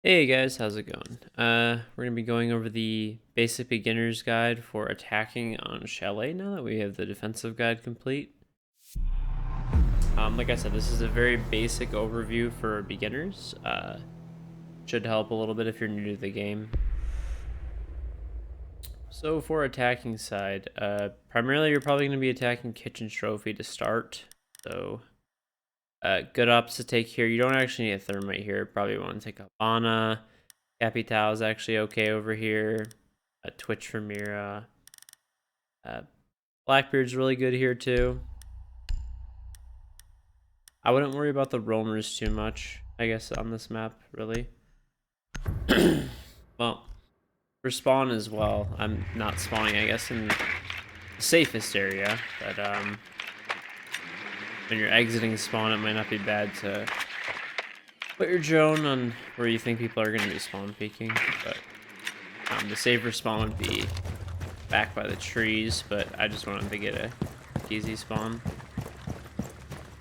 Hey guys, how's it going? We're gonna be going over the basic beginner's guide for attacking on Chalet now that we have the defensive guide complete. Like I said, this is a very basic overview for beginners. Should help a little bit if you're new to the game. So for attacking side, primarily you're probably gonna be attacking kitchen trophy to start. So, good ops to take here. You don't actually need a thermite here. Probably want to take a Lana. Capital is actually okay over here. A Twitch for Mira. Blackbeard's really good here too. I wouldn't worry about the roamers too much, I guess, on this map, really. Well, for spawn as well, I'm not spawning, I guess, in the safest area, but when you're exiting spawn, it might not be bad to put your drone on where you think people are going to be spawn peeking, but the safer spawn would be back by the trees, but I just wanted to get a easy spawn.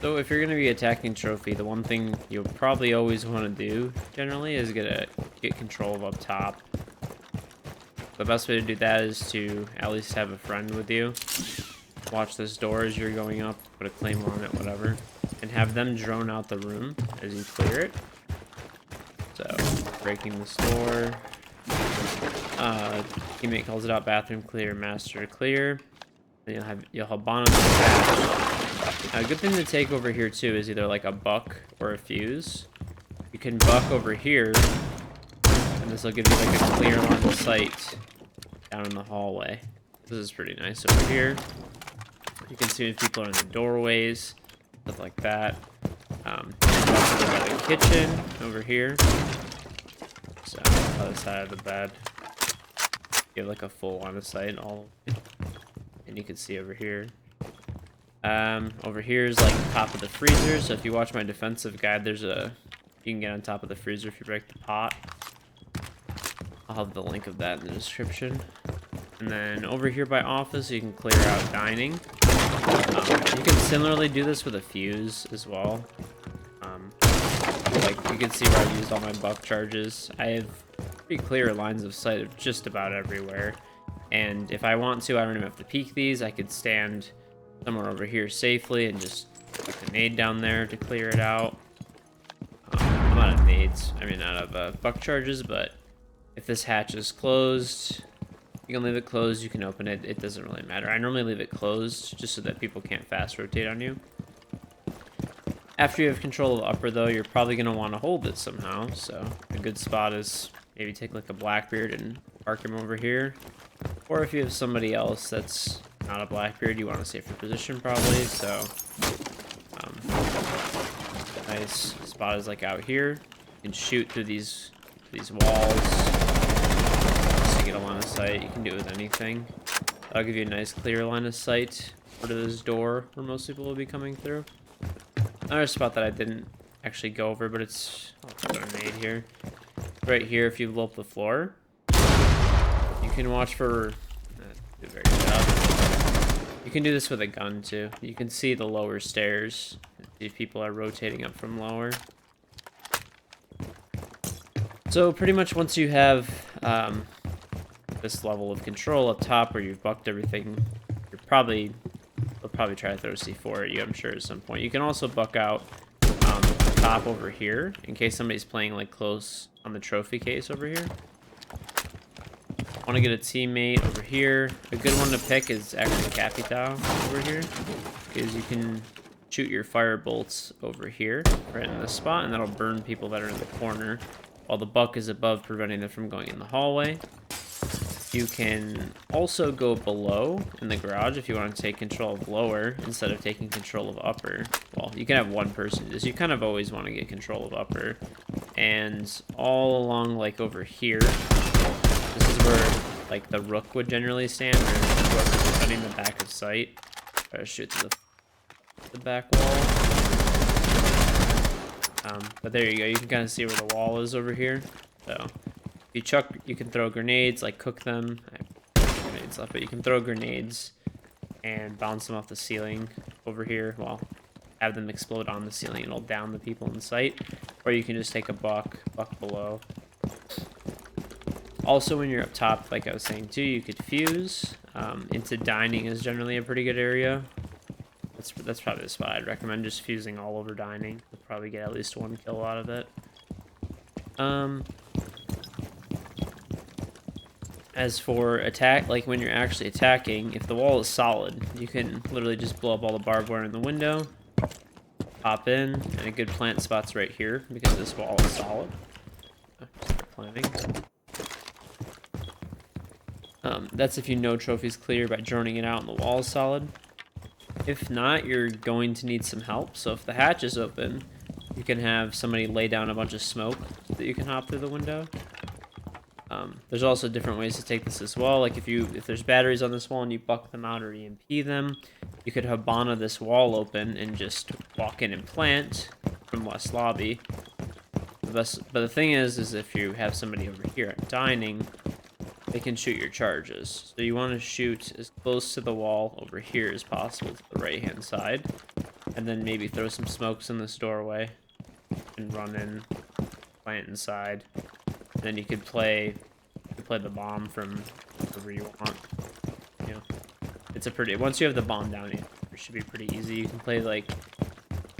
So if you're going to be attacking trophy, the one thing you'll probably always want to do, generally, is get control of up top. The best way to do that is to at least have a friend with you. Watch this door as you're going up, put a claymore on it, whatever, and have them drone out the room as you clear it. So, breaking this door. Teammate calls it out, bathroom clear, master clear. Then you'll have Bono dispatch. A good thing to take over here too is either like a buck or a fuse. You can buck over here, and this will give you like a clear line of sight down in the hallway. This is pretty nice over here. You can see if people are in the doorways, stuff like that. By the kitchen over here. So other side of the bed. You have like a full line of sight all, and you can see over here. Over here is like the top of the freezer. So if you watch my defensive guide, you can get on top of the freezer if you break the pot. I'll have the link of that in the description. And then over here by office, you can clear out dining. You can similarly do this with a fuse as well. Like you can see where I used all my buck charges. I have pretty clear lines of sight of just about everywhere. And if I want to, I don't even have to peek these. I could stand somewhere over here safely and just put a nade down there to clear it out. I'm out of nades. I mean, out of buck charges, but if this hatch is closed, you can leave it closed, you can open it. It doesn't really matter. I normally leave it closed just so that people can't fast rotate on you. After you have control of upper, though, you're probably going to want to hold it somehow. So a good spot is maybe take like a Blackbeard and park him over here. Or if you have somebody else that's not a Blackbeard, you want a safer position probably. So nice spot is like out here. You can shoot through these walls just to get a line of sight. You can do it with anything. That'll give you a nice clear line of sight over to this door where most people will be coming through. Another spot that I didn't actually go over, but I'll put a nade here. Right here, if you blow up the floor, you can watch for. Do a very good job. You can do this with a gun too. You can see the lower stairs. If people are rotating up from lower. So pretty much once you have this level of control up top where you've bucked everything, they'll probably try to throw C4 at you, I'm sure, at some point. You can also buck out the top over here in case somebody's playing like close on the trophy case over here. Want to get a teammate over here. A good one to pick is actually Capital over here, because you can shoot your fire bolts over here, right in this spot, and that'll burn people that are in the corner, while the buck is above, preventing them from going in the hallway. You can also go below in the garage if you want to take control of lower instead of taking control of upper. Well, you can have one person do this. You kind of always want to get control of upper. And all along, like over here, this is where like the rook would generally stand, or whoever's defending the back of sight. Or shoot through the back wall. But there you go. You can kind of see where the wall is over here. So you can throw grenades, like cook them. I have grenades left, but you can throw grenades and bounce them off the ceiling over here. Well, have them explode on the ceiling. It'll down the people in sight. Or you can just take a buck below, Also, when you're up top, like I was saying too, you could fuse. Into dining is generally a pretty good area. That's probably the spot I'd recommend, just fusing all over dining. You'll probably get at least 1 kill out of it. As for attack, like when you're actually attacking, if the wall is solid, you can literally just blow up all the barbed wire in the window, hop in, and a good plant spot's right here because this wall is solid. Start planting. That's if you know trophy's clear by droning it out and the wall is solid. If not, you're going to need some help. So if the hatch is open, you can have somebody lay down a bunch of smoke that you can hop through the window. There's also different ways to take this as well. Like if there's batteries on this wall and you buck them out or EMP them, you could Habana this wall open and just walk in and plant from West Lobby. But the thing is if you have somebody over here at dining, they can shoot your charges. So you want to shoot as close to the wall over here as possible to the right-hand side. And then maybe throw some smokes in this doorway and run in, plant inside. And then you could play the bomb from wherever you want. You know, it's a pretty, once you have the bomb down, it should be pretty easy. You can play like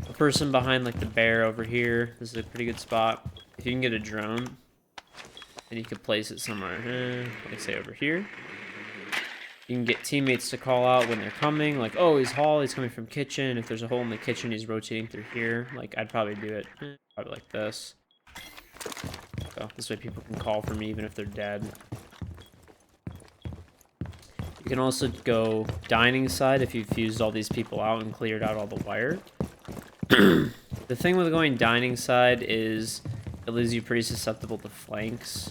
a person behind like the bear over here. This is a pretty good spot. If you can get a drone, and you could place it somewhere, like say over here. You can get teammates to call out when they're coming, like, oh, he's coming from kitchen. If there's a hole in the kitchen, he's rotating through here. Like, I'd probably do it probably like this. So this way people can call for me even if they're dead. You can also go dining side if you've fused all these people out and cleared out all the wire. The thing with going dining side is it leaves you pretty susceptible to flanks.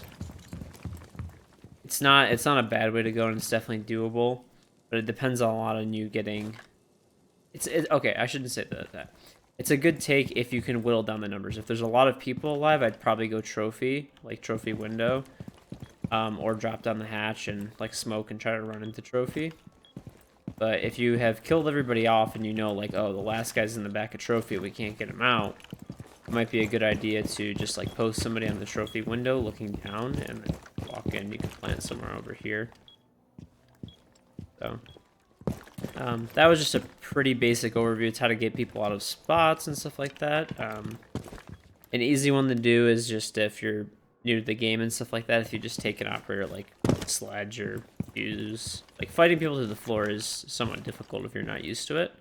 It's not a bad way to go, and it's definitely doable, but it depends a lot on you getting. Okay, I shouldn't say that. It's a good take if you can whittle down the numbers. If there's a lot of people alive, I'd probably go trophy, like trophy window, or drop down the hatch and like smoke and try to run into trophy. But if you have killed everybody off and you know like, oh, the last guy's in the back of trophy, we can't get him out, it might be a good idea to just like post somebody on the trophy window looking down and then walk in. You can plant somewhere over here. So that was just a pretty basic overview. It's how to get people out of spots and stuff like that. An easy one to do is just if you're new to the game and stuff like that, if you just take an operator like Sledge or Fuse. Like fighting people to the floor is somewhat difficult if you're not used to it.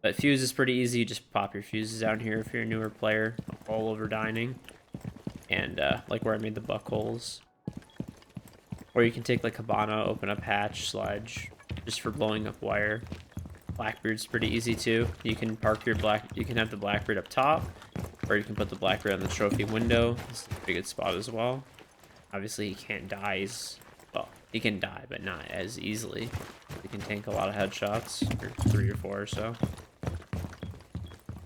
But Fuse is pretty easy. You just pop your fuses down here if you're a newer player, all over dining. And like where I made the buck holes. Or you can take like Habana, open up hatch, Sledge, just for blowing up wire. Blackbeard's pretty easy too. You can park your you can have the Blackbeard up top, or you can put the Blackbeard on the trophy window. It's a pretty good spot as well. Obviously he can't die. Well, he can die, but not as easily. He can tank a lot of headshots, or 3 or 4 or so.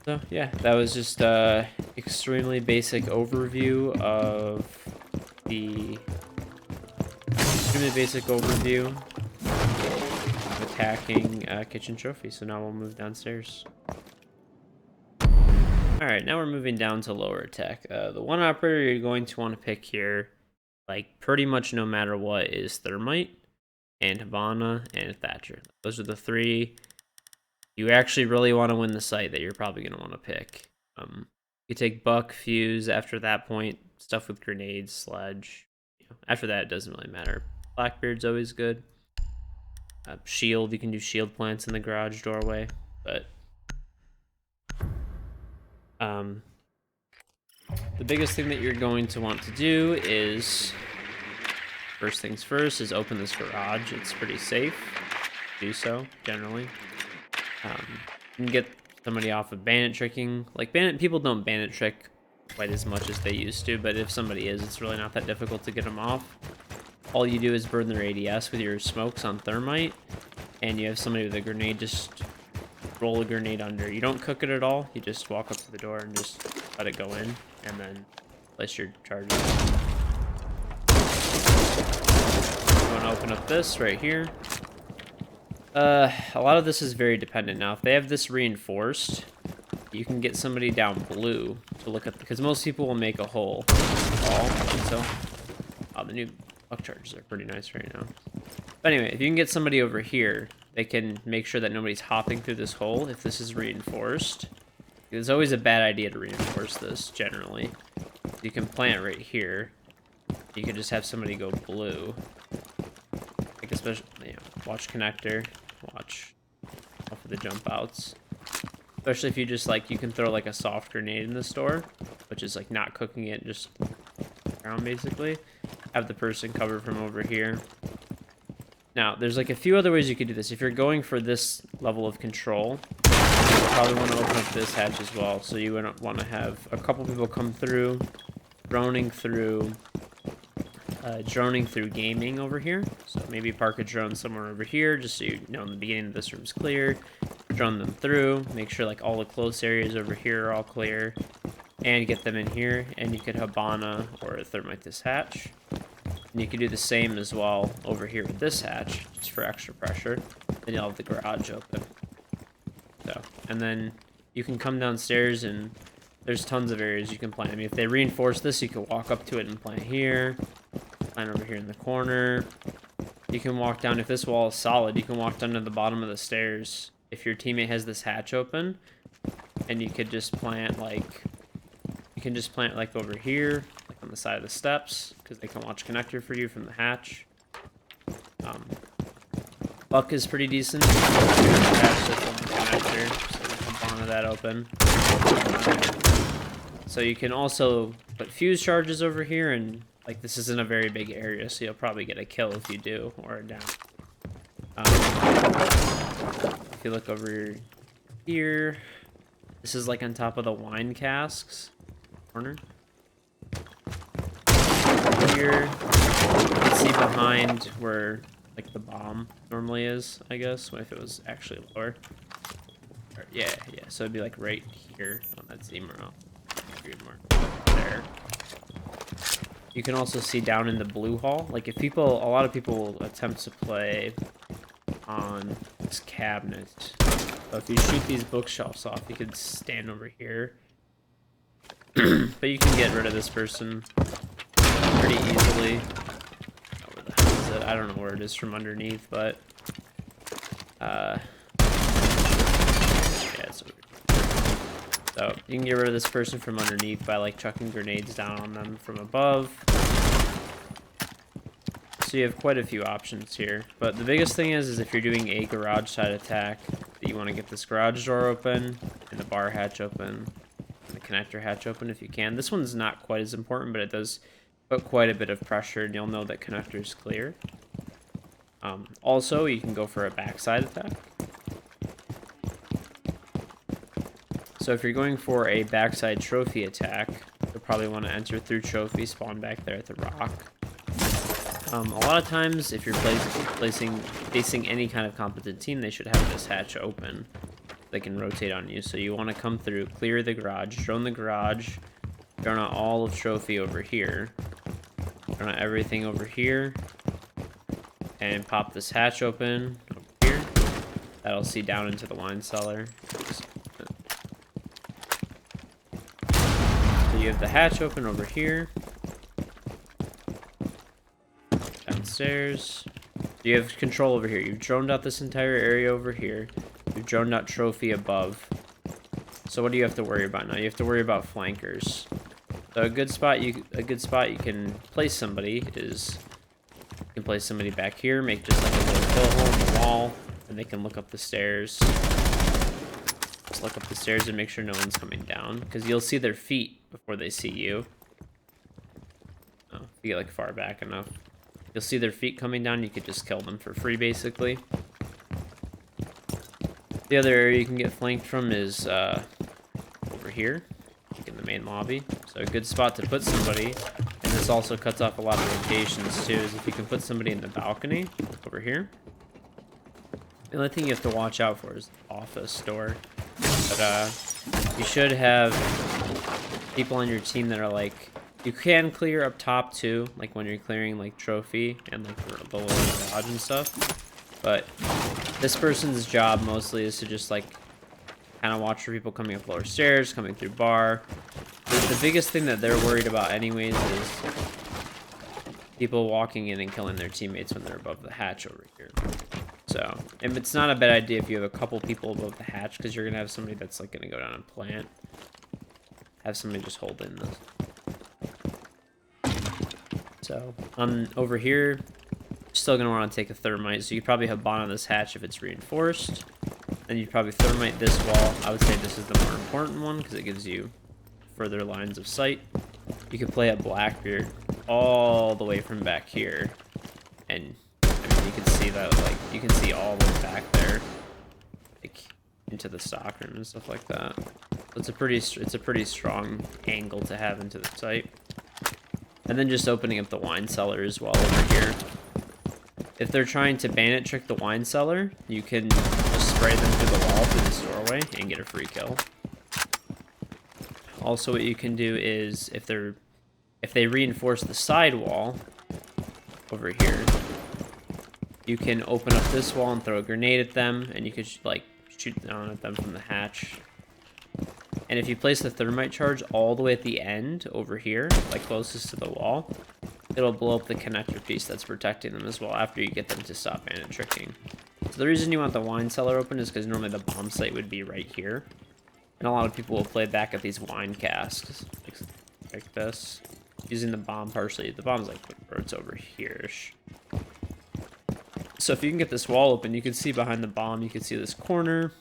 So yeah, that was just extremely basic overview of the of attacking kitchen trophy. So now we'll move downstairs. All right, now we're moving down to lower attack. The one operator you're going to want to pick here, like pretty much no matter what, is Thermite and Habana and Thatcher. Those are the 3 you actually really want to win the site that you're probably going to want to pick. You take Buck, Fuse. After that point, stuff with grenades, Sledge. You know, after that, it doesn't really matter. Blackbeard's always good. Shield, you can do shield plants in the garage doorway, but the biggest thing that you're going to want to do is, first things first, is open this garage. It's pretty safe to do so, generally. You can get somebody off of bandit tricking. Like, people don't bandit trick quite as much as they used to, but if somebody is, it's really not that difficult to get them off. All you do is burn their ADS with your smokes on Thermite, and you have somebody with a grenade, just roll a grenade under. You don't cook it at all, you just walk up to the door and just let it go in, and then place your charges. You want to open up this right here. A lot of this is very dependent. Now, if they have this reinforced, you can get somebody down blue to look at, because most people will make a hole. So, oh, the new buck charges are pretty nice right now. But anyway, if you can get somebody over here, they can make sure that nobody's hopping through this hole if this is reinforced. It's always a bad idea to reinforce this, generally. You can plant right here. You can just have somebody go blue. Like especially, you know, watch connector, watch off of the jump outs. Especially if you just like, you can throw like a soft grenade in the store, which is like not cooking it, just around basically. Have the person cover from over here. Now, there's like a few other ways you could do this. If you're going for this level of control, you probably want to open up this hatch as well. So you would want to have a couple people come through, droning through gaming over here. So maybe park a drone somewhere over here, just so you know in the beginning this room's clear. Drone them through, make sure like all the close areas over here are all clear, and get them in here. And you could Habana or thermite this hatch. And you can do the same as well over here with this hatch, just for extra pressure. Then you'll have the garage open. So, and then you can come downstairs and there's tons of areas you can plant. I mean, if they reinforce this, you can walk up to it and plant here. Plant over here in the corner. You can walk down, if this wall is solid, you can walk down to the bottom of the stairs. If your teammate has this hatch open, and you could just plant like, over here, like on the side of the steps, because they can watch connector for you from the hatch. Buck is pretty decent. Hatch that's on the connector, so you can onto that open. So you can also put fuse charges over here, and like this isn't a very big area, so you'll probably get a kill if you do, or a down. If you look over here, this is like on top of the wine casks corner. Here, you can see behind where like the bomb normally is, I guess, if it was actually lower. Or, yeah, so it'd be like right here on that zero. There. You can also see down in the blue hall, like if people, a lot of people will attempt to play on this cabinet. So if you shoot these bookshelves off, you could stand over here. But you can get rid of this person pretty easily. Oh, where the hell is it? I don't know where it is from underneath, but yeah, it's over here. So you can get rid of this person from underneath by like chucking grenades down on them from above. So you have quite a few options here, but the biggest thing is if you're doing a garage side attack, that you want to get this garage door open and the bar hatch open, and the connector hatch open if you can. This one's not quite as important, but it does put quite a bit of pressure, and you'll know that connector is clear. Also, you can go for a backside attack. So if you're going for a backside trophy attack, you'll probably want to enter through trophy, spawn back there at the rock. A lot of times, if you're facing any kind of competent team, they should have this hatch open. They can rotate on you. So you want to come through, clear the garage, drone the garage, drone out all of trophy over here, drone out everything over here, and pop this hatch open over here. That'll see down into the wine cellar. So you have the hatch open over here. Downstairs. You have control over here. You've droned out this entire area over here. You've droned out trophy above. So what do you have to worry about now? You have to worry about flankers. So a good spot you can place somebody is you can place somebody back here, make just like a little fill hole in the wall, and they can look up the stairs. Just look up the stairs and make sure no one's coming down, because you'll see their feet before they see you. Oh, if you get like far back enough. You'll see their feet coming down, you could just kill them for free, basically. The other area you can get flanked from is over here, like in the main lobby. So a good spot to put somebody, and this also cuts off a lot of rotations too, is if you can put somebody in the balcony over here. The only thing you have to watch out for is the office door. But you should have people on your team that are like, you can clear up top too, like when you're clearing like trophy and like the lower garage and stuff. But this person's job mostly is to just like kind of watch for people coming up lower stairs, coming through bar. The biggest thing that they're worried about anyways is people walking in and killing their teammates when they're above the hatch over here. So, and it's not a bad idea if you have a couple people above the hatch, because you're going to have somebody that's like going to go down and plant. Have somebody just hold in this. So, over here, still going to want to take a thermite. So you probably have bond on this hatch if it's reinforced. Then you'd probably thermite this wall. I would say this is the more important one because it gives you further lines of sight. You could play a Blackbeard all the way from back here. And I mean, you can see that, like, you can see all the way back there. Like, into the stockroom and stuff like that. So it's a pretty strong angle to have into the site. And then just opening up the wine cellar as well over here. If they're trying to bandit trick the wine cellar, you can just spray them through the wall through this doorway and get a free kill. Also, what you can do is if they reinforce the side wall over here, you can open up this wall and throw a grenade at them, and you could like shoot down at them from the hatch. And if you place the thermite charge all the way at the end over here, like closest to the wall, it'll blow up the connector piece that's protecting them as well after you get them to stop bandit tricking. So the reason you want the wine cellar open is because normally the bomb site would be right here. And a lot of people will play back at these wine casks, like this, using the bomb partially. The bomb's like, where it's over here-ish. So if you can get this wall open, you can see behind the bomb, you can see this corner.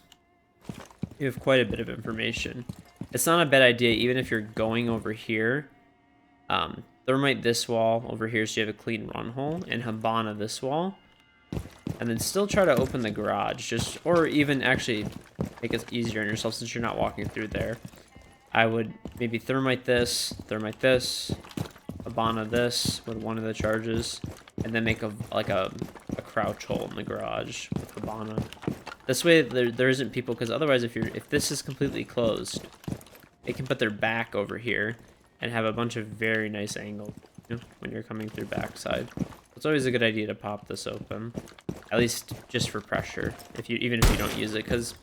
You have quite a bit of information. It's not a bad idea, even if you're going over here. Thermite this wall over here so you have a clean run hole, and Habana this wall. And then still try to open the garage, or even actually make it easier on yourself since you're not walking through there. I would maybe thermite this, Habana this with one of the charges, and then make a crouch hole in the garage with Habana. This way there isn't people, because otherwise if this is completely closed, they can put their back over here and have a bunch of very nice angles, you know, when you're coming through backside. It's always a good idea to pop this open, at least just for pressure, even if you don't use it, because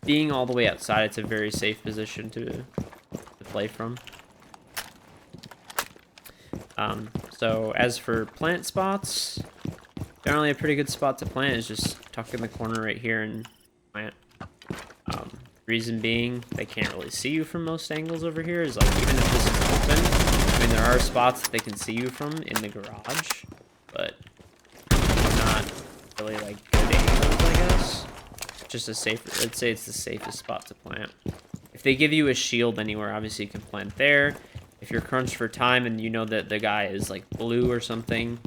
being all the way outside, it's a very safe position to play from. So as for plant spots, generally a pretty good spot to plant is just tuck in the corner right here and plant. Reason being, they can't really see you from most angles over here. Is like, even if this is open, I mean, there are spots that they can see you from in the garage, but not really like good angles, I guess. Just a safer, I'd say it's the safest spot to plant. If they give you a shield anywhere, obviously you can plant there. If you're crunched for time and you know that the guy is like blue or something,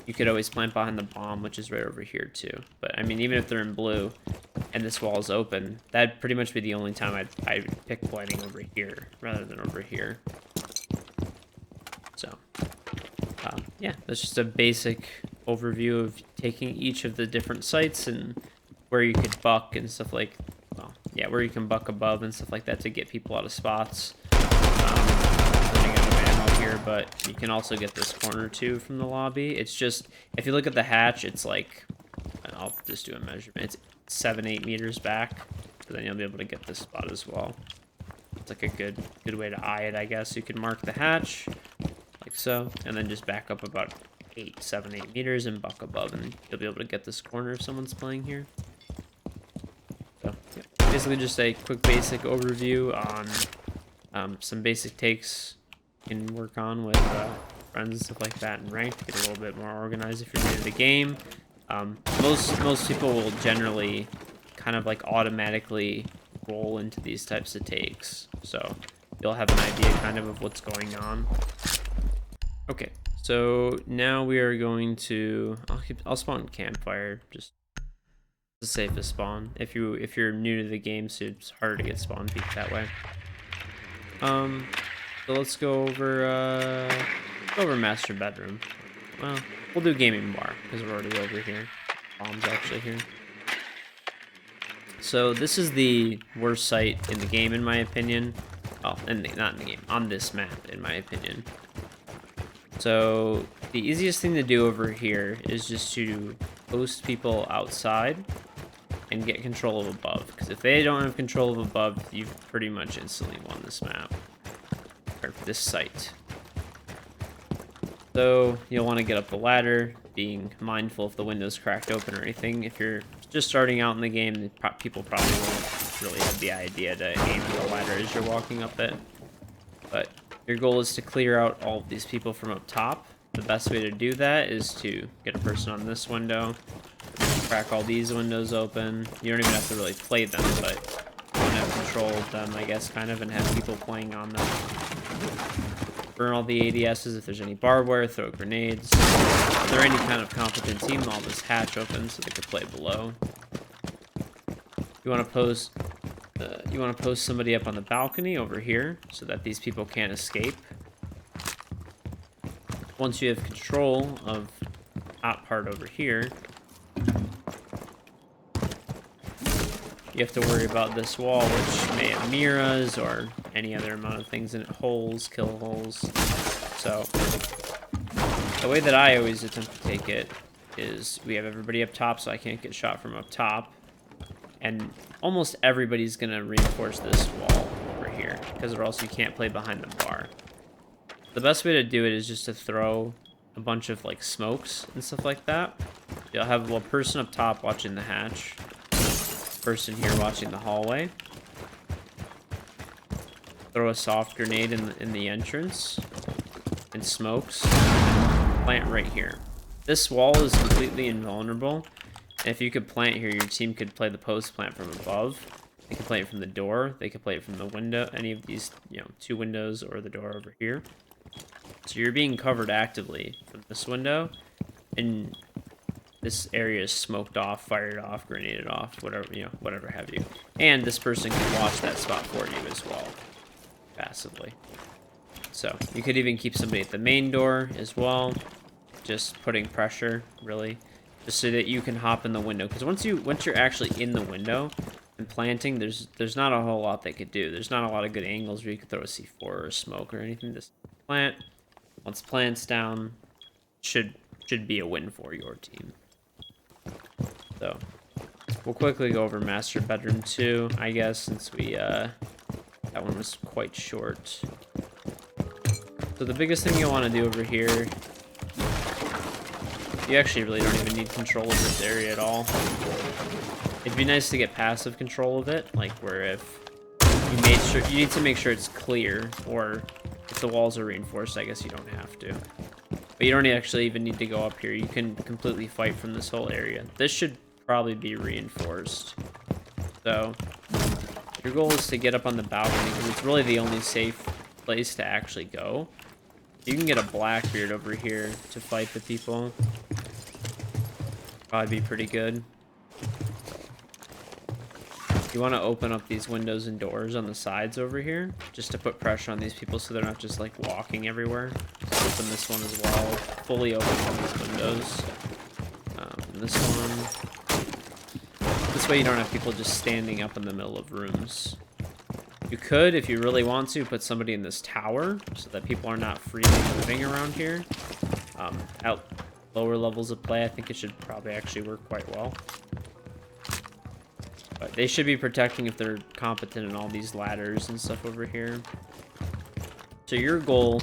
you could always plant behind the bomb, which is right over here too. But I mean, even if they're in blue and this wall is open, that'd pretty much be the only time I'd pick planting over here rather than over here. So, yeah, that's just a basic overview of taking each of the different sites and where you could buck and stuff like, well, yeah, where you can buck above and stuff like that to get people out of spots. Running out of ammo here, but you can also get this corner too from the lobby. It's just, if you look at the hatch, it's like, I'll just do a measurement. It's 7-8 meters back, so then you'll be able to get this spot as well. It's like a good way to eye it, I guess. You can mark the hatch like so, and then just back up about 7-8 meters and buck above, and you'll be able to get this corner if someone's playing here. So yeah, basically just a quick basic overview on some basic takes you can work on with friends and stuff like that, and ranked, get a little bit more organized if you're new to the game. Most people will generally kind of like automatically roll into these types of takes, so you'll have an idea kind of what's going on. Okay, so now we are going to, I'll spawn campfire, just the safest spawn if you're new to the game, so it's harder to get spawn peeked that way. So let's go over master bedroom. Well, we'll do gaming bar because we're already over here. Bomb's actually here. So this is the worst site in the game, in my opinion. Well, not in the game, on this map, in my opinion. So the easiest thing to do over here is just to post people outside and get control of above. Because if they don't have control of above, you've pretty much instantly won this map. Or this site. So you'll want to get up the ladder, being mindful if the window's cracked open or anything. If you're just starting out in the game, people probably won't really have the idea to aim for the ladder as you're walking up it. But your goal is to clear out all of these people from up top. The best way to do that is to get a person on this window, crack all these windows open. You don't even have to really play them, but you want to have control of them, I guess, kind of, and have people playing on them. Burn all the ADSs if there's any barbed wire, throw grenades. If they're any kind of competent team, all this hatch open so they can play below. You want to post somebody up on the balcony over here so that these people can't escape. Once you have control of the top part over here, you have to worry about this wall, which may have mirrors or any other amount of things in it. Holes, kill holes. So, the way that I always attempt to take it is we have everybody up top, so I can't get shot from up top. And almost everybody's going to reinforce this wall over here, because or else you can't play behind the bar. The best way to do it is just to throw a bunch of, like, smokes and stuff like that. You'll have a person up top watching the hatch. Person here watching the hallway. Throw a soft grenade in the entrance and smokes. Plant right here. This wall is completely invulnerable, and if you could plant here, your team could play the post plant from above. They could play it from the door. They could play it from the window. Any of these, you know, 2 windows or the door over here. So you're being covered actively from this window, and this area is smoked off, fired off, grenaded off, whatever, you know, whatever have you. And this person can watch that spot for you as well, passively. So you could even keep somebody at the main door as well, just putting pressure, really, just so that you can hop in the window. Because once you're actually in the window and planting, there's not a whole lot they could do. There's not a lot of good angles where you could throw a C4 or a smoke or anything. Just plant. Once plant's down, should be a win for your team. So, we'll quickly go over Master Bedroom 2, I guess, since that one was quite short. So the biggest thing you'll want to do over here, you actually really don't even need control of this area at all. It'd be nice to get passive control of it, like where if you need to make sure it's clear, or if the walls are reinforced, I guess you don't have to. But you don't actually even need to go up here. You can completely fight from this whole area. This should probably be reinforced. So, your goal is to get up on the balcony, because it's really the only safe place to actually go. You can get a Blackbeard over here to fight the people. Probably be pretty good. You want to open up these windows and doors on the sides over here, just to put pressure on these people so they're not just like walking everywhere. Just open this one as well. Fully open all these windows. This one. This way you don't have people just standing up in the middle of rooms. You could, if you really want to, put somebody in this tower so that people are not freely moving around here. At lower levels of play, I think it should probably actually work quite well. But they should be protecting if they're competent in all these ladders and stuff over here. So your goal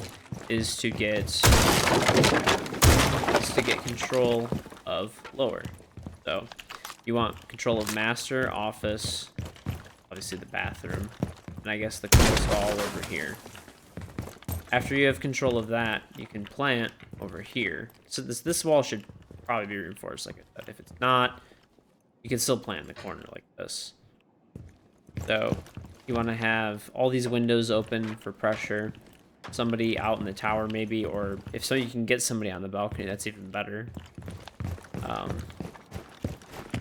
is to get control of lower. So you want control of master, office, obviously the bathroom, and I guess the closed hall over here. After you have control of that, you can plant over here. So this wall should probably be reinforced, like I said. If it's not, you can still plant in the corner like this. So you want to have all these windows open for pressure. Somebody out in the tower maybe, or if so, you can get somebody on the balcony. That's even better.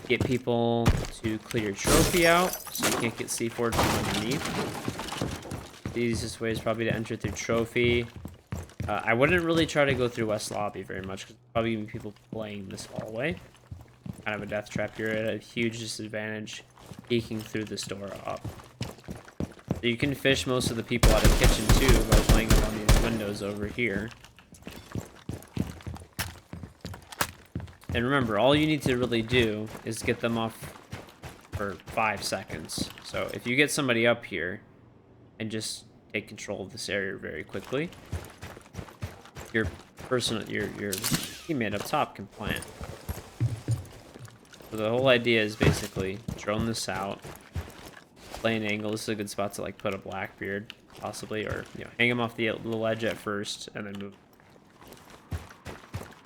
Get people to clear your trophy out so you can't get C4'd from underneath. The easiest way is probably to enter through trophy. I wouldn't really try to go through West Lobby very much, because probably gonna be people playing this hallway. Kind of a death trap. You're at a huge disadvantage peeking through this door up. So you can fish most of the people out of kitchen too by playing around these windows over here. And remember, all you need to really do is get them off for 5 seconds. So if you get somebody up here and just take control of this area very quickly, your teammate up top can plant. So the whole idea is basically drone this out, play an angle. This is a good spot to like put a Blackbeard, possibly, or hang him off the ledge at first and then move.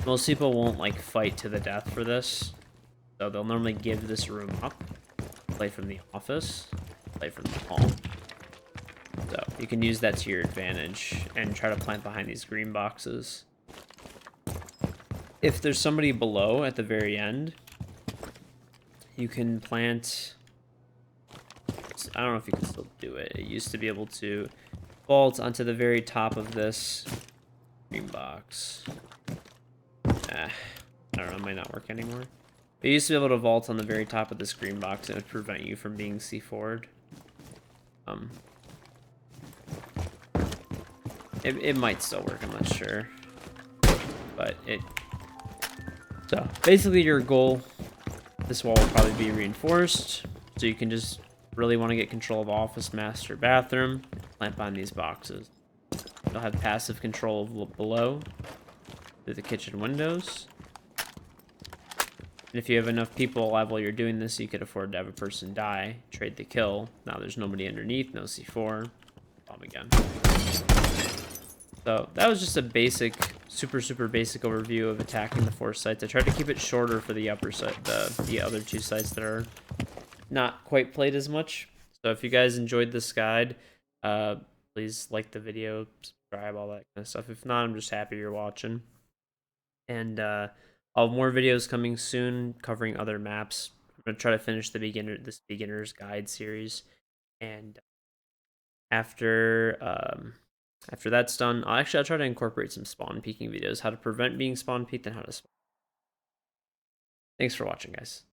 Most people won't like fight to the death for this, so they'll normally give this room up, play from the office, play from the hall. So you can use that to your advantage and try to plant behind these green boxes. If there's somebody below at the very end, you can plant. I don't know if you can still do it. It used to be able to vault onto the very top of this green box. I don't know, it might not work anymore. It used to be able to vault on the very top of this green box and it would prevent you from being C4'd. It might still work, I'm not sure. But so basically your goal, this wall will probably be reinforced. So you can just really want to get control of office, master, bathroom, plant behind these boxes. You'll have passive control of below through the kitchen windows. And if you have enough people alive while you're doing this, you could afford to have a person die, trade the kill. Now there's nobody underneath, no C4. Bomb again. So that was just a basic, super basic overview of attacking the 4 sites. I tried to keep it shorter for the upper site, the other 2 sites that are not quite played as much. So if you guys enjoyed this guide, please like the video, subscribe, all that kind of stuff. If not, I'm just happy you're watching. And I'll have more videos coming soon covering other maps. I'm gonna try to finish this beginner's guide series, and after that's done, I'll try to incorporate some spawn peeking videos, how to prevent being spawn peeked and how to spawn. Thanks for watching, guys.